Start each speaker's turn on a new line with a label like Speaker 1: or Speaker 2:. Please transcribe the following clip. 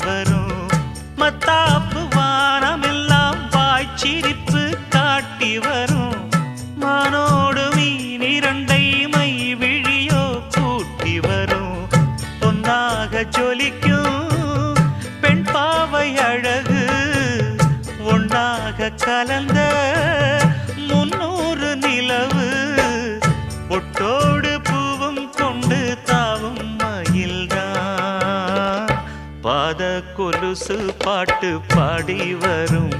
Speaker 1: வரும் மத்தாப்பு வானமெல்லாம் வாய்ச்சிரிப்பு காட்டி வரும் மானோடு மீன் இரண்டை மை விழியோ கூட்டி வரும் பொன்னாக ஜொலிக்கும் பெண் பாவை அழகு ஒன்றாக கலந்த 300 நிலவு பொட்டோடு பூவும் கொண்டு தாவும் மயில்தான் பாத கொலுசு பாட்டு பாடி வரும்